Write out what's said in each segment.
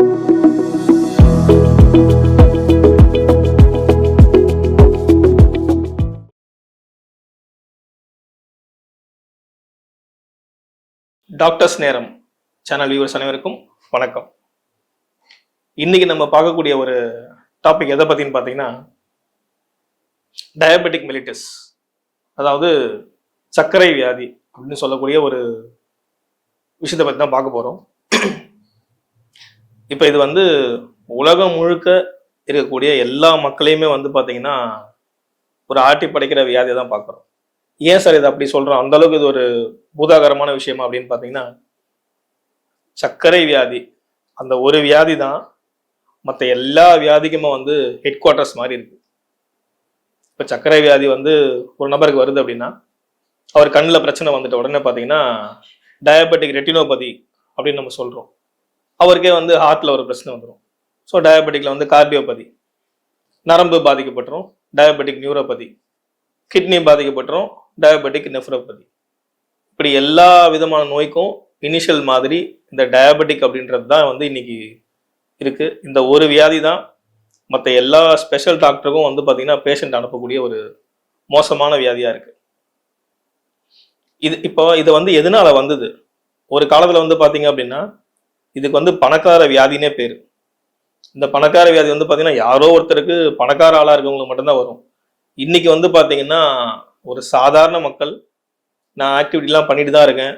Doctors நேரம் channel viewers அனைவருக்கும் வணக்கம். இன்னைக்கு நம்ம பார்க்கக்கூடிய ஒரு டாபிக் எதை பத்தின்னு பார்த்தீங்கன்னா, டயபெட்டிக் மெலிட்டஸ், அதாவது சர்க்கரை வியாதி அப்படின்னு சொல்லக்கூடிய ஒரு விஷயத்தை பற்றி தான் பார்க்க போகிறோம். இப்போ இது வந்து உலகம் முழுக்க இருக்கக்கூடிய எல்லா மக்களையுமே வந்து பார்த்தீங்கன்னா ஒரு ஆட்டி படைக்கிற வியாதியை தான் பார்க்குறோம். ஏன் சார் இது அப்படி சொல்கிறோம், அந்த அளவுக்கு இது ஒரு பூதாகரமான விஷயமா அப்படின்னு பார்த்தீங்கன்னா, சர்க்கரை வியாதி அந்த ஒரு வியாதி தான் மற்ற எல்லா வியாதிக்குமே வந்து ஹெட் குவார்ட்டர்ஸ் மாதிரி இருக்கு. இப்போ சர்க்கரை வியாதி வந்து ஒரு நபருக்கு வருது அப்படின்னா, அவர் கண்ணில் பிரச்சனை வந்துட்ட உடனே பார்த்தீங்கன்னா டயபெட்டிக் ரெட்டினோபதி அப்படின்னு நம்ம சொல்கிறோம். அவருக்கே வந்து ஹார்ட்டில் ஒரு பிரச்சனை வந்துடும். ஸோ டயபெட்டிக்கில் வந்து கார்டியோபதி, நரம்பு பாதிக்கப்பட்டுரும் டயபெட்டிக் நியூரோபதி, கிட்னி பாதிக்கப்பட்டுரும் டயபெட்டிக் நெஃப்ரோபதி. இப்படி எல்லா விதமான நோய்க்கும் இனிஷியல் மாதிரி இந்த டயபெட்டிக் அப்படின்றது தான் வந்து இன்னைக்கு இருக்கு. இந்த ஒரு வியாதி தான் மற்ற எல்லா ஸ்பெஷல் டாக்டருக்கும் வந்து பார்த்தீங்கன்னா பேஷண்ட் அனுப்பக்கூடிய ஒரு மோசமான வியாதியா இருக்கு. இது வந்து எதனால வந்தது? ஒரு காலத்துல வந்து பார்த்தீங்க அப்படின்னா இதுக்கு வந்து பணக்கார வியாதினே பேரு. இந்த பணக்கார வியாதி வந்து பார்த்தீங்கன்னா யாரோ ஒருத்தருக்கு பணக்கார ஆளா இருக்கவங்களுக்கு மட்டும்தான் வரும். இன்னைக்கு வந்து பார்த்தீங்கன்னா ஒரு சாதாரண மக்கள், நான் ஆக்டிவிட்டிலாம் பண்ணிட்டு தான் இருக்கேன்,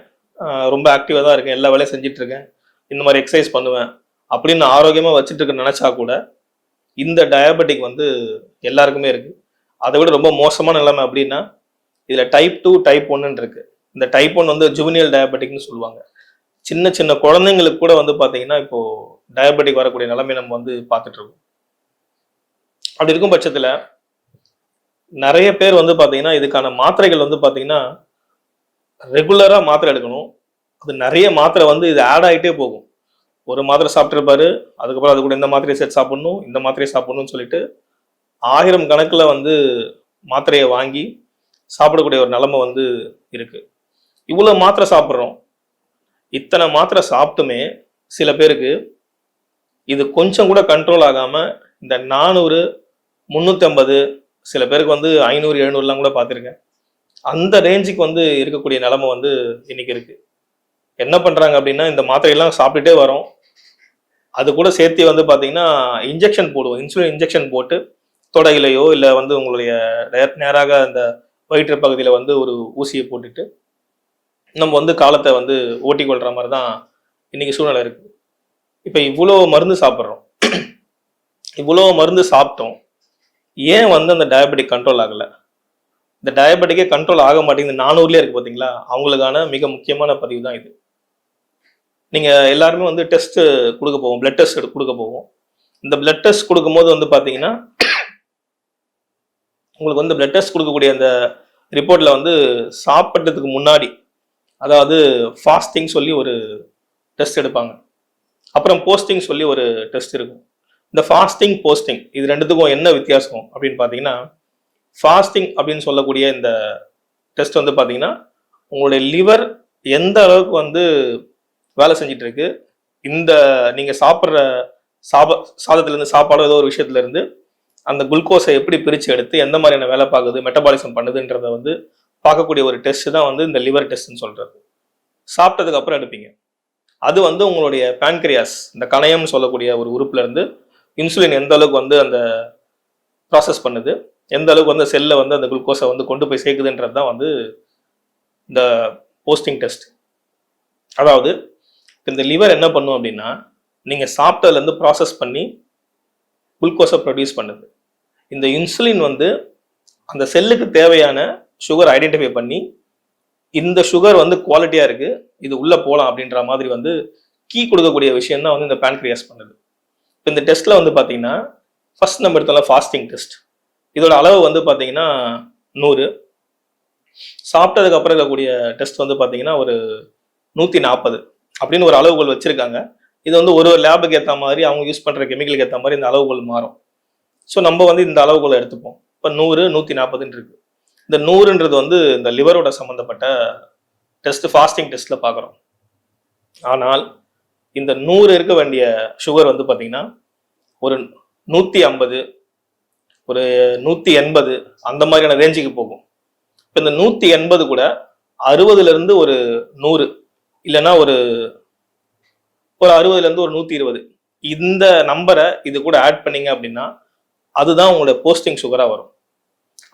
ரொம்ப ஆக்டிவாக தான் இருக்கேன், எல்லா வேலையும் செஞ்சுட்டு இருக்கேன், இந்த மாதிரி எக்ஸசைஸ் பண்ணுவேன் அப்படின்னு ஆரோக்கியமாக வச்சுட்டு இருக்க நினச்சா கூட இந்த டயபெட்டிக் வந்து எல்லாருக்குமே இருக்குது. அதை விட ரொம்ப மோசமான நிலைமை அப்படின்னா இதில் டைப் 2 டைப் 1 இருக்கு. இந்த டைப் 1 வந்து ஜுவனியல் டயபெட்டிக்னு சொல்லுவாங்க. சின்ன சின்ன குழந்தைங்களுக்கு கூட வந்து பார்த்தீங்கன்னா இப்போ டயபெட்டிக் வரக்கூடிய நிலைமை நம்ம வந்து பார்த்துட்டு இருக்கோம். அப்படி இருக்கும் பட்சத்தில் நிறைய பேர் வந்து பார்த்தீங்கன்னா இதுக்கான மாத்திரைகள் வந்து பார்த்தீங்கன்னா ரெகுலராக மாத்திரை எடுக்கணும். அது நிறைய மாத்திரை வந்து இது ஆட் ஆகிட்டே போகும். ஒரு மாத்திரை சாப்பிட்ருப்பாரு, அதுக்கப்புறம் அது கூட இந்த மாத்திரையை சேர்த்து சாப்பிடணும், இந்த மாத்திரையை சாப்பிடணும்னு சொல்லிட்டு 1000 கணக்கில் வந்து மாத்திரையை வாங்கி சாப்பிடக்கூடிய ஒரு நிலைமை வந்து இருக்கு. இவ்வளோ மாத்திரை சாப்பிட்றோம். இத்தனை மாத்திரை சாப்பிட்டுமே சில பேருக்கு இது கொஞ்சம் கூட கண்ட்ரோல் ஆகாமல் இந்த 400, 350, சில பேருக்கு வந்து 500, 700லாம் கூட பார்த்துருக்கேன். அந்த ரேஞ்சுக்கு வந்து இருக்கக்கூடிய நிலைமை வந்து இன்னைக்கு இருக்கு. என்ன பண்றாங்க அப்படின்னா இந்த மாத்திரையெல்லாம் சாப்பிட்டுட்டே வரோம், அது கூட சேர்த்து வந்து பார்த்தீங்கன்னா இன்ஜெக்ஷன் போடுவோம். இன்சுலின் இன்ஜெக்ஷன் போட்டு தொடையிலையோ இல்லை வந்து உங்களுடைய நேராக அந்த வயிற்று பகுதியில் வந்து ஒரு ஊசியை போட்டுட்டு நம்ம வந்து காலத்தை வந்து ஓட்டி கொள்ற மாதிரி தான் இன்னைக்கு சூழ்நிலை இருக்கு. இப்போ இவ்வளோ மருந்து சாப்பிட்றோம், இவ்வளோ மருந்து சாப்பிட்டோம், ஏன் வந்து அந்த டயபெட்டிக் கண்ட்ரோல் ஆகலை? இந்த டயபெட்டிக்கே கண்ட்ரோல் ஆக மாட்டேங்குது. 400லேயே இருக்கு பார்த்தீங்களா? அவங்களுக்கான மிக முக்கியமான பதிவு தான் இது. நீங்கள் எல்லாருமே வந்து டெஸ்ட் கொடுக்க போவோம், பிளட் டெஸ்ட் கொடுக்க போவோம். இந்த பிளட் டெஸ்ட் கொடுக்கும்போது வந்து பார்த்தீங்கன்னா உங்களுக்கு வந்து பிளட் டெஸ்ட் கொடுக்கக்கூடிய அந்த ரிப்போர்ட்டில் வந்து சாப்பிட்றதுக்கு முன்னாடி, அதாவது ஃபாஸ்டிங் சொல்லி ஒரு டெஸ்ட் எடுப்பாங்க, அப்புறம் போஸ்டிங் சொல்லி ஒரு டெஸ்ட் இருக்கும். இந்த ஃபாஸ்டிங் போஸ்டிங் இது ரெண்டுத்துக்கும் என்ன வித்தியாசம் அப்படின்னு பார்த்தீங்கன்னா, ஃபாஸ்டிங் அப்படின்னு சொல்லக்கூடிய இந்த டெஸ்ட் வந்து பார்த்தீங்கன்னா உங்களுடைய லிவர் எந்த அளவுக்கு வந்து வேலை செஞ்சிட்டு இருக்கு, இந்த நீங்கள் சாப்பிட்ற சாதத்துலேருந்து சாப்பாடோ ஏதோ ஒரு விஷயத்துலேருந்து அந்த குளுக்கோஸை எப்படி பிரித்து எடுத்து எந்த மாதிரியான வேலை பார்க்குது, மெட்டபாலிசம் பண்ணுதுன்றத வந்து பார்க்கக்கூடிய ஒரு டெஸ்ட் தான் வந்து இந்த லிவர் டெஸ்ட்னு சொல்கிறது. சாப்பிட்டதுக்கு அப்புறம் எடுப்பீங்க. அது வந்து உங்களுடைய பேன்கிரியாஸ், இந்த கணையம்னு சொல்லக்கூடிய ஒரு உறுப்புல இருந்து இன்சுலின் எந்த அளவுக்கு வந்து அந்த ப்ராசஸ் பண்ணுது, எந்த அளவுக்கு வந்து செல்லை வந்து அந்த குளுக்கோஸை வந்து கொண்டு போய் சேர்க்குதுன்றது தான் வந்து இந்த போஸ்டிங் டெஸ்ட். அதாவது இந்த லிவர் என்ன பண்ணும் அப்படின்னா, நீங்கள் சாப்பிட்டதுலேருந்து ப்ராசஸ் பண்ணி குளுக்கோஸை ப்ரொடியூஸ் பண்ணுது. இந்த இன்சுலின் வந்து அந்த செல்லுக்கு தேவையான சுகர் ஐடென்டிஃபை பண்ணி இந்த சுகர் வந்து குவாலிட்டியாக இருக்குது, இது உள்ளே போகலாம் அப்படின்ற மாதிரி வந்து கீ கொடுக்கக்கூடிய விஷயம் தான் வந்து இந்த பேன்கிரியாஸ் பண்ணுது. இப்போ இந்த டெஸ்ட்டில் வந்து பார்த்தீங்கன்னா ஃபர்ஸ்ட் நம்ம எடுத்தோம்ல ஃபாஸ்டிங் டெஸ்ட், இதோட அளவு வந்து பார்த்தீங்கன்னா 100. சாப்பிட்டதுக்கு அப்புறம் இருக்கக்கூடிய டெஸ்ட் வந்து பார்த்தீங்கன்னா ஒரு 140 அப்படின்னு ஒரு அளவுகோல் வச்சுருக்காங்க. இது வந்து ஒரு லேபுக்கு ஏற்ற மாதிரி, அவங்க யூஸ் பண்ணுற கெமிக்கலுக்கு ஏற்ற மாதிரி இந்த அளவுகோல் மாறும். ஸோ நம்ம வந்து இந்த அளவுகோலை எடுத்துப்போம். இப்போ 100, 140 இருக்கு. இந்த 100ன்றது வந்து இந்த லிவரோட சம்மந்தப்பட்ட டெஸ்ட், ஃபாஸ்டிங் டெஸ்ட்டில் பார்க்குறோம். ஆனால் இந்த 100 இருக்க வேண்டிய சுகர் வந்து பார்த்தீங்கன்னா ஒரு 150, ஒரு 180 அந்த மாதிரியான ரேஞ்சுக்கு போகும். இப்போ இந்த 180 கூட 60ல இருந்து ஒரு 100 இல்லைன்னா ஒரு ஒரு 60ல இருந்து ஒரு 120 இந்த நம்பரை இது கூட ஆட் பண்ணீங்க அப்படின்னா அதுதான் உங்களோட போஸ்டிங் சுகரா வரும்.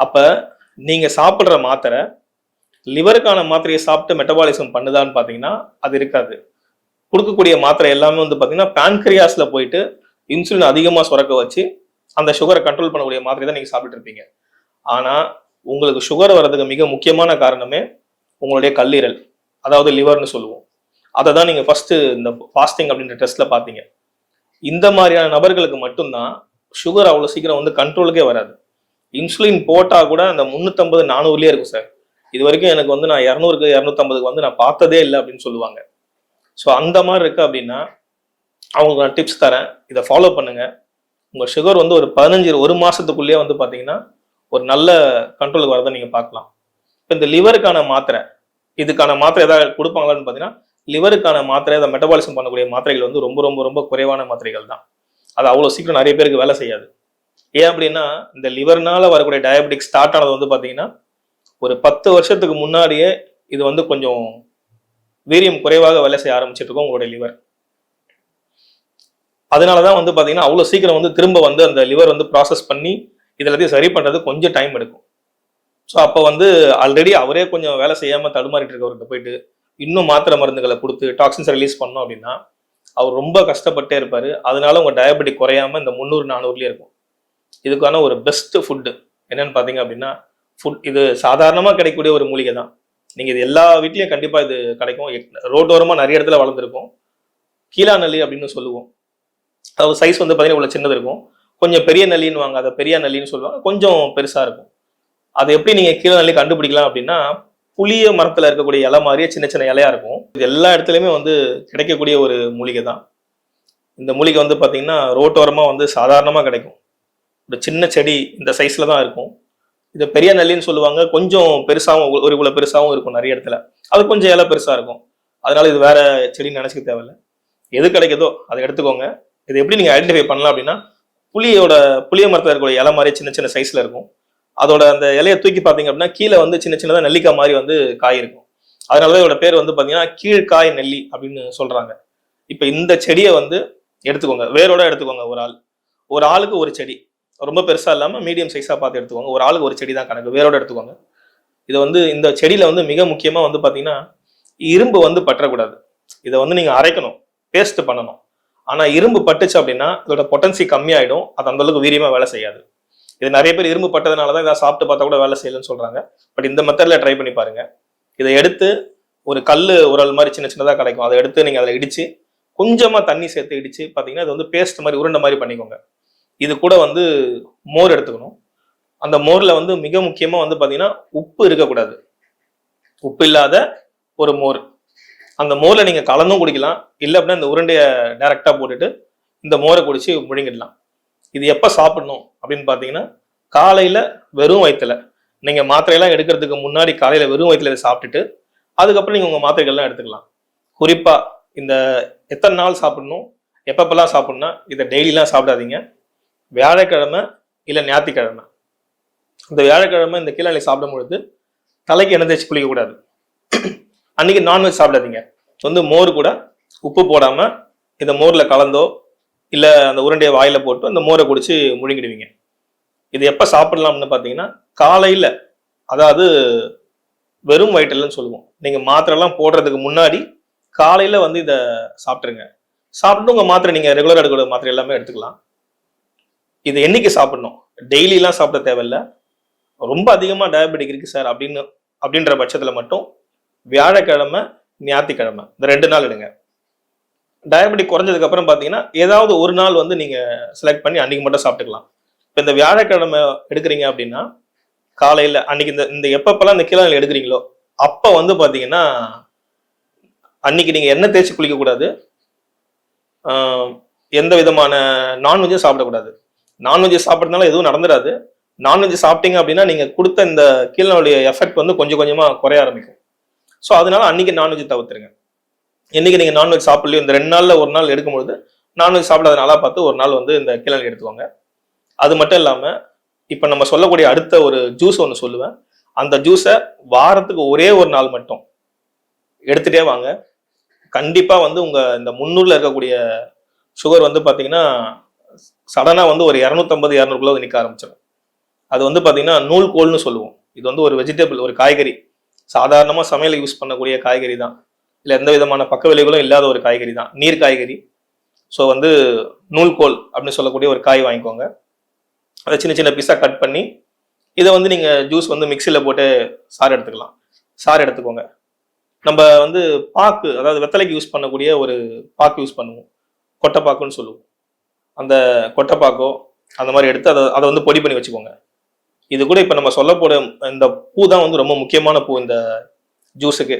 அப்ப நீங்க சாப்பிடுற மாத்திரை லிவருக்கான மாத்திரையை சாப்பிட்டு மெட்டபாலிசம் பண்ணுதான்னு பாத்தீங்கன்னா அது இருக்காது. கொடுக்கக்கூடிய மாத்திரை எல்லாமே வந்து பாத்தீங்கன்னா பேன்கிரியாஸ்ல போயிட்டு இன்சுலின் அதிகமா சுரக்க வச்சு அந்த சுகரை கண்ட்ரோல் பண்ணக்கூடிய மாத்திரை தான் நீங்க சாப்பிட்டு இருப்பீங்க. ஆனா உங்களுக்கு சுகர் வர்றதுக்கு மிக முக்கியமான காரணமே உங்களுடைய கல்லீரல், அதாவது லிவர்னு சொல்லுவோம். அதை தான் நீங்க ஃபர்ஸ்ட் இந்த ஃபாஸ்டிங் அப்படின்ற டெஸ்ட்ல பாத்தீங்க. இந்த மாதிரியான நபர்களுக்கு மட்டும்தான் சுகர் அவ்வளவு சீக்கிரம் வந்து கண்ட்ரோலுக்கே வராது. இன்சுலின் போட்டா கூட அந்த 350 400லயே இருக்கும் சார். இது வரைக்கும் எனக்கு வந்து நான் 200க்கு 250க்கு வந்து நான் பார்த்ததே இல்லை அப்படின்னு சொல்லுவாங்க. ஸோ அந்த மாதிரி இருக்கு அப்படின்னா அவங்களுக்கு நான் டிப்ஸ் தரேன், இதை ஃபாலோ பண்ணுங்க. உங்க சுகர் வந்து ஒரு மாசத்துக்குள்ளேயே வந்து பாத்தீங்கன்னா ஒரு நல்ல கண்ட்ரோலுக்கு வரதை நீங்க பார்க்கலாம். இப்போ இந்த லிவருக்கான மாத்திரை, இதுக்கான மாத்திரை ஏதாவது கொடுப்பாங்களான்னு பாத்தீங்கன்னா லிவருக்கான மாத்திரை, அதை மெட்டபாலிசம் பண்ணக்கூடிய மாத்திரைகள் வந்து ரொம்ப ரொம்ப ரொம்ப குறைவான மாத்திரைகள் தான். அது அவ்வளவு சீக்கிரம் நிறைய பேருக்கு வேலை செய்யாது. ஏன் அப்படின்னா இந்த லிவர்னால வரக்கூடிய டயபெட்டிக் ஸ்டார்ட் ஆனது வந்து பாத்தீங்கன்னா ஒரு 10 வருஷத்துக்கு முன்னாடியே இது வந்து கொஞ்சம் வீரியம் குறைவாக வேலை செய்ய ஆரம்பிச்சிட்டு இருக்கோம் உங்களுடைய லிவர். அதனாலதான் வந்து பாத்தீங்கன்னா அவ்வளவு சீக்கிரம் வந்து திரும்ப வந்து அந்த லிவர் வந்து ப்ராசஸ் பண்ணி இதெல்லாத்தையும் சரி பண்றது கொஞ்சம் டைம் எடுக்கும். ஸோ அப்போ வந்து ஆல்ரெடி அவரே கொஞ்சம் வேலை செய்யாம தடுமாறிட்டு இருக்கவர்கிட்ட போயிட்டு இன்னும் மாத்திரை மருந்துகளை கொடுத்து டாக்ஸின்ஸை ரிலீஸ் பண்ணோம் அப்படின்னா அவர் ரொம்ப கஷ்டப்பட்டே இருப்பாரு. அதனால உங்க டயபெட்டிக் குறையாம இந்த 300 400லயே இருக்கும். இதுக்கான ஒரு பெஸ்ட் ஃபுட்டு என்னன்னு பாத்தீங்க அப்படின்னா இது சாதாரணமா கிடைக்கக்கூடிய ஒரு மூலிகை தான். நீங்க இது எல்லா வீட்லயும் கண்டிப்பா இது கிடைக்கும். ரோட்டோரமா நிறைய இடத்துல வளர்ந்துருக்கும். கீழா நல்லி அப்படின்னு சொல்லுவோம். அதாவது சைஸ் வந்து பாத்தீங்கன்னா இவ்வளவு சின்னது இருக்கும். கொஞ்சம் பெரிய நல்லின்னு வாங்க, அதை பெரிய நல்லின்னு சொல்லுவாங்க. கொஞ்சம் பெருசா இருக்கும். அது எப்படி நீங்க கீழா நல்லி கண்டுபிடிக்கலாம் அப்படின்னா புளிய மரத்துல இருக்கக்கூடிய இலை மாதிரியே சின்ன சின்ன இலையா இருக்கும். இது எல்லா இடத்துலயுமே வந்து கிடைக்கக்கூடிய ஒரு மூலிகை தான். இந்த மூலிகை வந்து பாத்தீங்கன்னா ரோட்டோரமா வந்து சாதாரணமா கிடைக்கும். ஒரு சின்ன செடி இந்த சைஸ்ல தான் இருக்கும். இது பெரிய நல்லின்னு சொல்லுவாங்க. கொஞ்சம் பெருசாகவும் ஒரு இவ்வளவு பெருசாகவும் இருக்கும் நிறைய இடத்துல. அது கொஞ்சம் இலை பெருசா இருக்கும். அதனால இது வேற செடின்னு நினைச்சுக்க தேவையில்லை. எது கிடைக்குதோ அதை எடுத்துக்கோங்க. இது எப்படி நீங்க ஐடென்டிஃபை பண்ணலாம் அப்படின்னா புளிய மரத்துல இருக்கக்கூடிய இலை மாதிரி சின்ன சின்ன சைஸ்ல இருக்கும். அதோட அந்த இலையை தூக்கி பார்த்தீங்க அப்படின்னா கீழே வந்து சின்ன சின்னதா நெல்லிக்காய் மாதிரி வந்து காய் இருக்கும். அதனாலதான் இதோட பேர் வந்து பாத்தீங்கன்னா கீழ்காய் நெல்லி அப்படின்னு சொல்றாங்க. இப்ப இந்த செடியை வந்து எடுத்துக்கோங்க, வேரோட எடுத்துக்கோங்க. ஒரு ஆளுக்கு ஒரு செடி, ரொம்ப பெருசா இல்லாம மீடியம் சைஸா பார்த்து எடுத்துக்கோங்க. ஒரு ஆளுக்கு ஒரு செடி தான் கணக்கு, வேரோட எடுத்துக்கோங்க. இதை வந்து இந்த செடியில வந்து மிக முக்கியமா வந்து பாத்தீங்கன்னா இரும்பு வந்து பற்றக்கூடாது. இதை வந்து நீங்க அரைக்கணும், பேஸ்ட் பண்ணணும். ஆனா இரும்பு பட்டுச்சு அப்படின்னா இதோட பொட்டன்சி கம்மியாயிடும். அது அந்த அளவுக்கு வீரியமா வேலை செய்யாது. இது நிறைய பேர் இரும்பு பட்டதுனாலதான் இதை சாப்பிட்டு பார்த்தா கூட வேலை செய்யலன்னு சொல்றாங்க. பட் இந்த மெத்தட்ல ட்ரை பண்ணி பாருங்க. இதை எடுத்து ஒரு கல்லு உரல் மாதிரி சின்ன சின்னதா கிடைக்கும், அதை எடுத்து நீங்க அதில் இடிச்சு கொஞ்சமா தண்ணி சேர்த்து இடிச்சு பாத்தீங்கன்னா இது வந்து பேஸ்ட் மாதிரி உருண்டை மாதிரி பண்ணிக்கோங்க. இது கூட வந்து மோர் எடுத்துக்கணும். அந்த மோர்ல வந்து மிக முக்கியமா வந்து பாத்தீங்கன்னா உப்பு இருக்கக்கூடாது. உப்பு இல்லாத ஒரு மோர். அந்த மோர்ல நீங்க கலந்தும் குடிக்கலாம், இல்லை அப்படின்னா இந்த உருண்டையை டைரக்டா போட்டுட்டு இந்த மோரை குடிச்சு முழுங்கிடலாம். இது எப்ப சாப்பிடணும் அப்படின்னு பாத்தீங்கன்னா காலையில வெறும் வயிற்றுல. நீங்க மாத்திரையெல்லாம் எடுக்கிறதுக்கு முன்னாடி காலையில வெறும் வயிற்றுல இதை சாப்பிட்டுட்டு அதுக்கப்புறம் நீங்க உங்க மாத்திரைகள்லாம் எடுத்துக்கலாம். குறிப்பா இந்த எத்தனை நாள் சாப்பிடணும், எப்பப்பெல்லாம் சாப்பிடணும்னா இதை டெய்லிலாம் சாப்பிடாதீங்க. வியாழக்கிழமை இல்லை ஞாயிற்றுக்கிழமை. இந்த வியாழக்கிழமை இந்த கீழே சாப்பிடும் பொழுது தலைக்கு எண்ணெய் தேய்ச்சி குளிக்க கூடாது. அன்னைக்கு நான்வெஜ் சாப்பிடாதீங்க. வந்து மோர் கூட உப்பு போடாம இந்த மோர்ல கலந்தோ இல்ல அந்த உருண்டையை வாயில போட்டு அந்த மோரை குடிச்சு முழுங்கிடுவீங்க. இது எப்ப சாப்பிடலாம்னு பாத்தீங்கன்னா காலையில, அதாவது வெறும் வயிற்றுலன்னு சொல்லுவோம். நீங்க மாத்திரை எல்லாம் போடுறதுக்கு முன்னாடி காலையில வந்து இதை சாப்பிட்டுருங்க. சாப்பிட்டு உங்க மாத்திரை நீங்க ரெகுலரா எடுக்கிற மாத்திரை எல்லாமே எடுத்துக்கலாம். இது என்னைக்கு சாப்பிடணும், டெய்லி எல்லாம் சாப்பிட தேவையில்லை. ரொம்ப அதிகமா டயபெட்டிக் இருக்கு சார் அப்படின்ற பட்சத்துல மட்டும் வியாழக்கிழமை ஞாயிற்றுக்கிழமை இந்த 2 நாள் எடுங்க. டயபெட்டிக் குறைஞ்சதுக்கு அப்புறம் பாத்தீங்கன்னா ஏதாவது ஒரு நாள் வந்து நீங்க செலக்ட் பண்ணி அன்னைக்கு மட்டும் சாப்பிட்டுக்கலாம். இப்ப இந்த வியாழக்கிழமை எடுக்கிறீங்க அப்படின்னா காலையில அன்னைக்கு இந்த எப்பப்பெல்லாம் இந்த கீழே எடுக்கிறீங்களோ அப்ப வந்து பாத்தீங்கன்னா அன்னைக்கு நீங்க எண்ணெய் தேய்ச்சி குளிக்க கூடாது. எந்த விதமான நான்வெஜ்ஜும் சாப்பிடக்கூடாது. நான்வெஜ் சாப்பிட்றதுனால எதுவும் நடந்துடாது. நான்வெஜ் சாப்பிட்டீங்க அப்படின்னா நீங்க கொடுத்த இந்த கீழனுடைய எஃபெக்ட் வந்து கொஞ்சம் கொஞ்சமா குறைய ஆரம்பிக்கும். ஸோ அதனால அன்னைக்கு நான்வெஜ் தவிர்த்துருங்க. என்னைக்கு நீங்க நான்வெஜ் சாப்பிடலையோ இந்த 2 நாள்ல ஒரு நாள் எடுக்கும்பொழுது நான்வெஜ் சாப்பிடாத நாளா பார்த்து ஒரு நாள் வந்து இந்த கீழாநெல்லி எடுத்துவாங்க. அது மட்டும் இல்லாம இப்ப நம்ம சொல்லக்கூடிய அடுத்த ஒரு ஜூஸ் ஒன்று சொல்லுவேன். அந்த ஜூஸை வாரத்துக்கு ஒரே ஒரு நாள் மட்டும் எடுத்துட்டே வாங்க. கண்டிப்பா வந்து உங்க இந்த 300ல இருக்கக்கூடிய சுகர் வந்து பாத்தீங்கன்னா சடனா வந்து ஒரு 250 200 வந்து நிக்க ஆரம்பிச்சிடும். அது வந்து பாத்தீங்கன்னா நூல்கோல்னு சொல்லுவோம். இது வந்து ஒரு வெஜிடபிள், ஒரு காய்கறி. சாதாரணமா சமையல் யூஸ் பண்ணக்கூடிய காய்கறி தான். இல்ல எந்த விதமான பக்க விளைவுகளும் இல்லாத ஒரு காய்கறி தான், நீர் காய்கறி. ஸோ வந்து நூல்கோல் அப்படின்னு சொல்லக்கூடிய ஒரு காய் வாங்கிக்கோங்க. அதை சின்ன சின்ன பீஸா கட் பண்ணி இதை வந்து நீங்க ஜூஸ் வந்து மிக்சியில போட்டு சாறு எடுத்துக்கலாம். சாறு எடுத்துக்கோங்க. நம்ம வந்து பாக்கு, அதாவது வெத்தலைக்கு யூஸ் பண்ணக்கூடிய ஒரு பாக்கு யூஸ் பண்ணுவோம், கொட்டைப்பாக்குன்னு சொல்லுவோம். அந்த கொட்டைப்பாக்கோ அந்த மாதிரி எடுத்து அதை வந்து பொடி பண்ணி வச்சுக்கோங்க. இது கூட இப்ப நம்ம சொல்ல போற இந்த பூ தான் வந்து ரொம்ப முக்கியமான பூ இந்த ஜூஸுக்கு.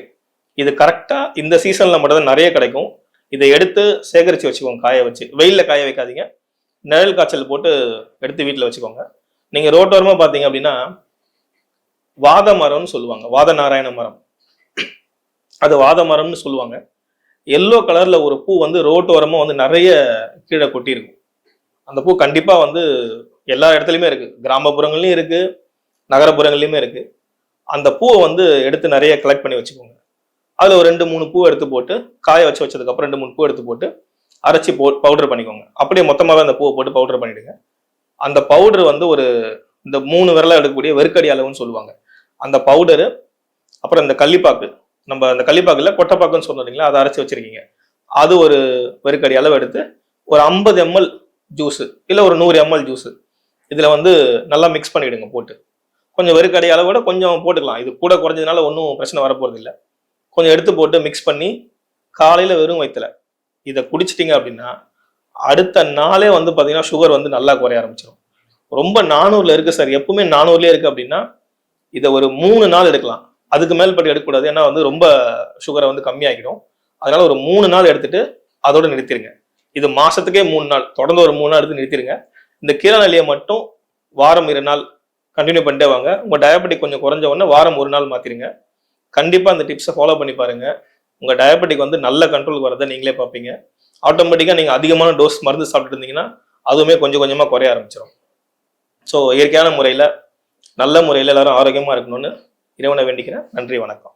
இது கரெக்டா இந்த சீசன்ல மட்டும் தான் நிறைய கிடைக்கும். இதை எடுத்து சேகரிச்சு வச்சுக்கோங்க, காய வச்சு. வெயில்ல காய வைக்காதீங்க, நிழல் காய்ச்சல் போட்டு எடுத்து வீட்டில் வச்சுக்கோங்க. நீங்க ரோட்டோரமா பாத்தீங்க அப்படின்னா வாத மரம்னு சொல்லுவாங்க, வாத நாராயண மரம். அது வாத மரம்னு சொல்லுவாங்க. எல்லோ கலர்ல ஒரு பூ வந்து ரோட்டோரமா வந்து நிறைய கீழே கொட்டி இருக்கும். அந்த பூ கண்டிப்பா வந்து எல்லா இடத்துலயுமே இருக்கு, கிராமப்புறங்கள்லயும் இருக்கு, நகரப்புறங்கள்லயுமே இருக்கு. அந்த பூவை வந்து எடுத்து நிறைய கலெக்ட் பண்ணி வச்சுக்கோங்க. அதுல ஒரு 2 3 பூ எடுத்து போட்டு காய வச்சதுக்கு அப்புறம் 2 3 பூ எடுத்து போட்டு அரைச்சி பவுடர் பண்ணிக்கோங்க. அப்படியே மொத்தமாவே அந்த பூவை போட்டு பவுடர் பண்ணிடுங்க. அந்த பவுடர் வந்து ஒரு இந்த 3 விரலா எடுக்கக்கூடிய வெறுக்கடி அளவுன்னு சொல்லுவாங்க. அந்த பவுடரு, அப்புறம் இந்த கள்ளிப்பாக்கு, நம்ம அந்த கள்ளிப்பாக்குல கொட்டைப்பாக்குன்னு சொன்னீங்களா, அதை அரைச்சி வச்சிருக்கீங்க, அது ஒரு வெறுக்கடி அளவு எடுத்து ஒரு 50 ml ஜூஸ் இல்ல ஒரு 100 ml ஜூஸ் இதுல வந்து நல்லா மிக்ஸ் பண்ணிடுங்க. போட்டு கொஞ்சம் வெறுக்கடி அளவோட கொஞ்சம் போட்டுக்கலாம். இது கூட குறைஞ்சதுனால ஒன்றும் பிரச்சனை வரப்போறது இல்லை. கொஞ்சம் எடுத்து போட்டு மிக்ஸ் பண்ணி காலையில வெறும் வயிற்றுல இதை குடிச்சிட்டிங்க அப்படின்னா அடுத்த நாளே வந்து பாத்தீங்கன்னா சுகர் வந்து நல்லா குறைய ஆரம்பிச்சிடும். ரொம்ப 400ல இருக்கு சார், எப்பவுமே 400லயே இருக்கு அப்படின்னா இதை ஒரு 3 நாள் எடுக்கலாம். அதுக்கு மேல்பட்டு எடுக்கக்கூடாது, ஏன்னா வந்து ரொம்ப சுகரை வந்து கம்மியாகிடும். அதனால ஒரு 3 நாள் எடுத்துட்டு அதோட நிறுத்திடுங்க. இது மாசத்துக்கே 3 நாள் தொடர்ந்து ஒரு 3 நாள் எடுத்து நிறுத்திடுங்க. இந்த கீழநெல்லியை மட்டும் வாரம் 2 நாள் கண்டினியூ பண்ணிட்டே வாங்க. உங்க டயபெட்டிக் கொஞ்சம் குறைஞ்ச உடனே வாரம் 1 நாள் மாத்திருங்க. கண்டிப்பா அந்த டிப்ஸை ஃபாலோ பண்ணி பாருங்க. உங்க டயபெட்டிக் வந்து நல்ல கண்ட்ரோல் வரதை நீங்களே பார்ப்பீங்க. ஆட்டோமேட்டிக்கா நீங்க அதிகமான டோஸ் மருந்து சாப்பிட்டு இருந்தீங்கன்னா அதுவுமே கொஞ்சம் கொஞ்சமா குறைய ஆரம்பிச்சிடும். ஸோ இயற்கையான முறையில நல்ல முறையில் எல்லாரும் ஆரோக்கியமா இருக்கணும்னு இறைவனை வேண்டிக்கிறேன். நன்றி, வணக்கம்.